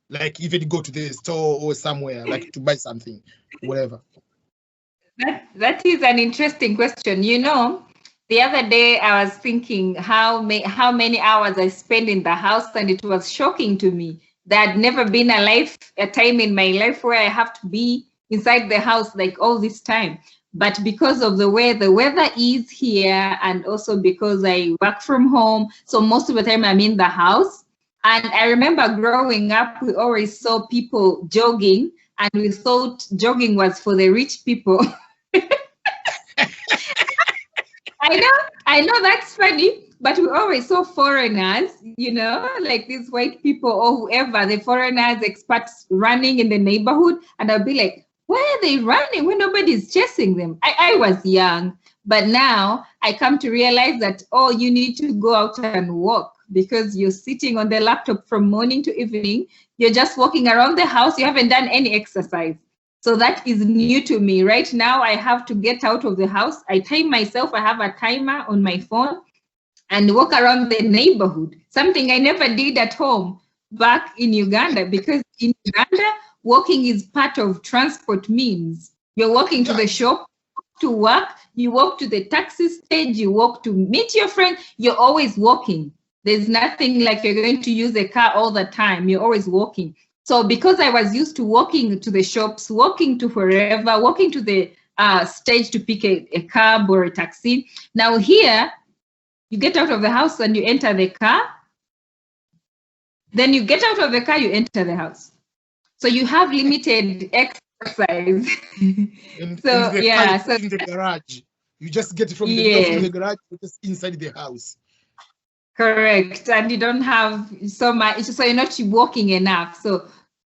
like even go to the store or somewhere, like to buy something, whatever. That is an interesting question. The other day I was thinking how many hours I spend in the house, and it was shocking to me that I'd never been a time in my life where I have to be inside the house like all this time. But because of the way the weather is here, and also because I work from home, so most of the time I'm in the house. And I remember growing up, we always saw people jogging, and we thought jogging was for the rich people. I know that's funny, but we always saw foreigners, like these white people or whoever, the foreigners, expats running in the neighborhood. And I'll be like, why are they running when nobody's chasing them? I was young, but now I come to realize that, you need to go out and walk, because you're sitting on the laptop from morning to evening. You're just walking around the house. You haven't done any exercise. So that is new to me. Right now, I have to get out of the house. I time myself. I have a timer on my phone and walk around the neighborhood, something I never did at home back in Uganda, because in Uganda, walking is part of transport means. You're walking to the shop, to work, you walk to the taxi stage, you walk to meet your friend, you're always walking. There's nothing like you're going to use a car all the time. You're always walking. So because I was used to walking to the shops, walking to wherever, walking to the stage to pick a cab or a taxi. Now here, you get out of the house and you enter the car. Then you get out of the car, you enter the house. So you have limited exercise. In the garage. You just get from the garage, just inside the house. Correct. And you don't have so much, so you're not walking enough. So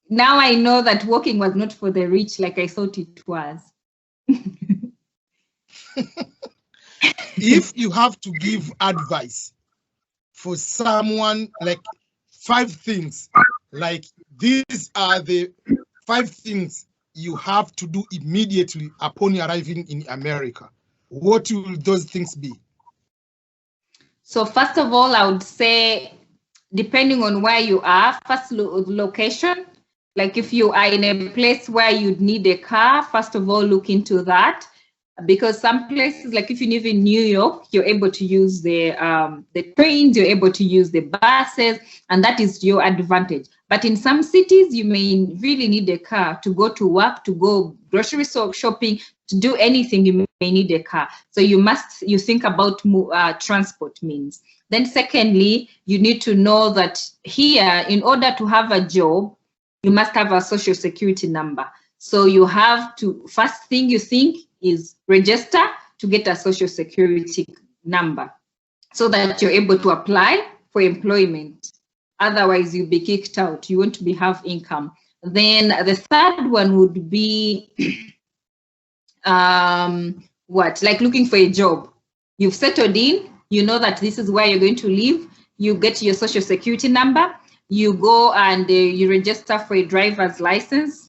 now I know that walking was not for the rich like I thought it was. If you have to give advice for someone, like 5 things, like these are the 5 things you have to do immediately upon arriving in America, what will those things be? So first of all, I would say, depending on where you are, first location. Like if you are in a place where you'd need a car, first of all, look into that. Because some places, like if you live in New York, you're able to use the trains, you're able to use the buses, and that is your advantage. But in some cities, you may really need a car to go to work, to go grocery store shopping, to do anything. You may need a car. So you think about transport means. Then secondly, you need to know that here, in order to have a job, you must have a social security number. So you have to, first thing you think is register to get a social security number so that you're able to apply for employment. Otherwise, you'll be kicked out. You won't have income. Then the third one would be like looking for a job. You've settled in, you know that this is where you're going to live. You get your social security number. You go and you register for a driver's license.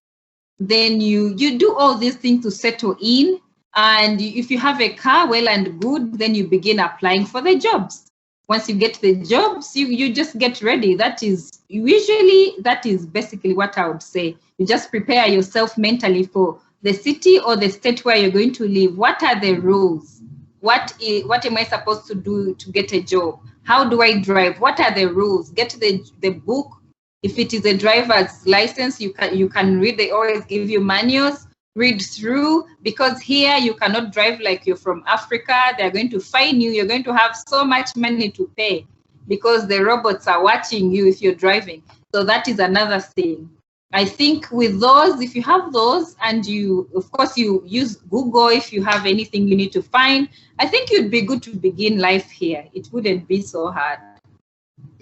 Then you do all these things to settle in. And if you have a car, well and good, then you begin applying for the jobs. Once you get the jobs, you just get ready. That is basically what I would say. You just prepare yourself mentally for the city or the state where you're going to live. What are the rules? What am I supposed to do to get a job? How do I drive? What are the rules? Get the book. If it is a driver's license, you can read. They always give you manuals. Read through, because here you cannot drive like you're from Africa. They're going to fine you. You're going to have so much money to pay because the robots are watching you if you're driving. So that is another thing. I think with those, if you have those and of course you use Google if you have anything you need to find, I think you'd be good to begin life here. It wouldn't be so hard.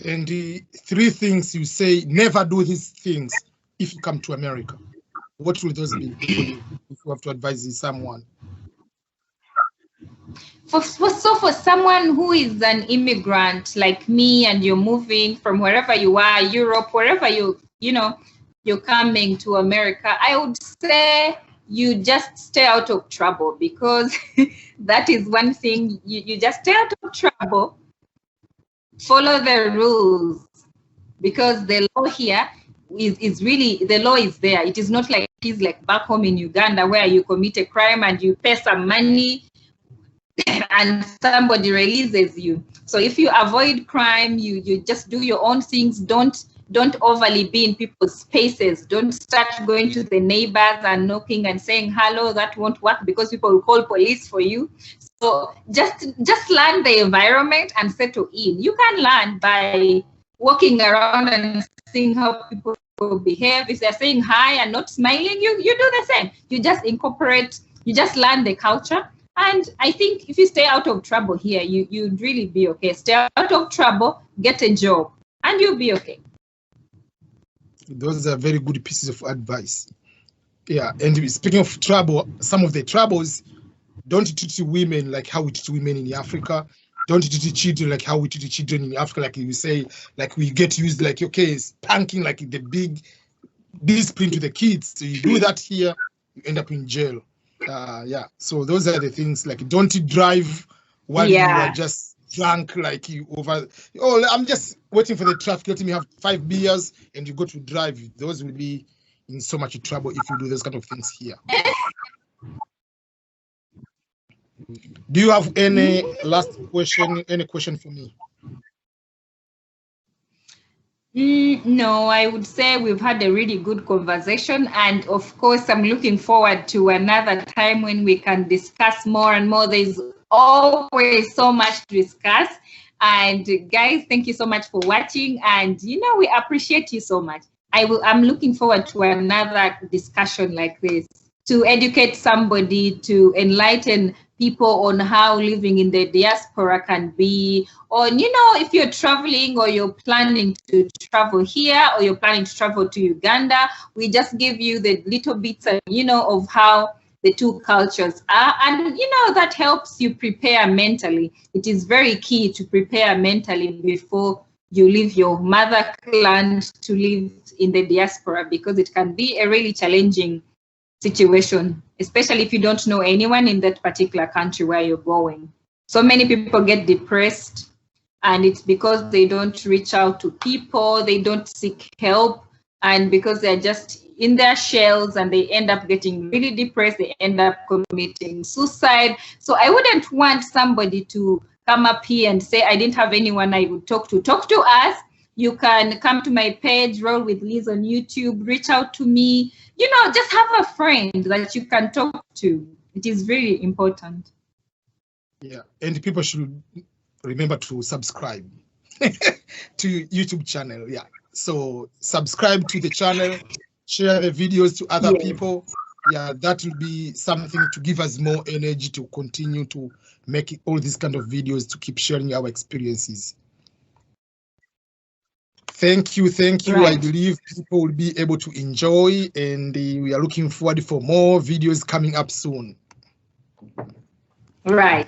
And the three things you say, never do these things if you come to America. What will those be if you have to advise someone? For someone who is an immigrant like me and you're moving from wherever you are, Europe, wherever you're coming to America, I would say you just stay out of trouble, because that is one thing. You just stay out of trouble, follow the rules, because the law here is really, the law is there. It is not like it is like back home in Uganda where you commit a crime and you pay some money and somebody releases you. So if you avoid crime, you just do your own things. Don't overly be in people's spaces. Don't start going to the neighbors and knocking and saying hello. That won't work because people will call police for you. So just learn the environment and settle in. You can learn by walking around and seeing how people behave. If they're saying hi and not smiling, you do the same. You just incorporate, you just learn the culture. And I think if you stay out of trouble here, you'd really be okay. Stay out of trouble, get a job, and you'll be okay. Those are very good pieces of advice. Yeah, and speaking of trouble, some of the troubles, don't treat women like how we treat women in Africa. Don't treat children like how we treat children in Africa. Like you say, like we get used like, okay, spanking like the big discipline to the kids. So you do that here, you end up in jail. Yeah, so those are the things. Like, don't drive while you are just drunk, like you over. Oh, I'm just waiting for the traffic. Let me have 5 beers, and you go to drive. Those will be in so much trouble if you do those kind of things here. Do you have any last question? Any question for me? No, I would say we've had a really good conversation, and of course I'm looking forward to another time when we can discuss more and more. There's always so much to discuss, and guys, thank you so much for watching, and we appreciate you so much. I'm looking forward to another discussion like this, to educate somebody, to enlighten people on how living in the diaspora can be, or if you're traveling or you're planning to travel here or you're planning to travel to Uganda, we just give you the little bits of how the two cultures are, and that helps you prepare mentally. It is very key to prepare mentally before you leave your motherland to live in the diaspora, because it can be a really challenging situation, especially if you don't know anyone in that particular country where you're going. So many people get depressed, and it's because they don't reach out to people, they don't seek help. and because they're just in their shells and they end up getting really depressed, they end up committing suicide. So I wouldn't want somebody to come up here and say, I didn't have anyone I would talk to. Talk to us. You can come to my page, Roll with Liz on YouTube, reach out to me. You know, just have a friend that you can talk to. It is really important. Yeah, and people should remember to subscribe to YouTube channel. Yeah, so subscribe to the channel, share the videos to other people. Yeah, that will be something to give us more energy to continue to make all these kind of videos, to keep sharing our experiences. Thank you. Right. I believe people will be able to enjoy, and we are looking forward for more videos coming up soon. Right.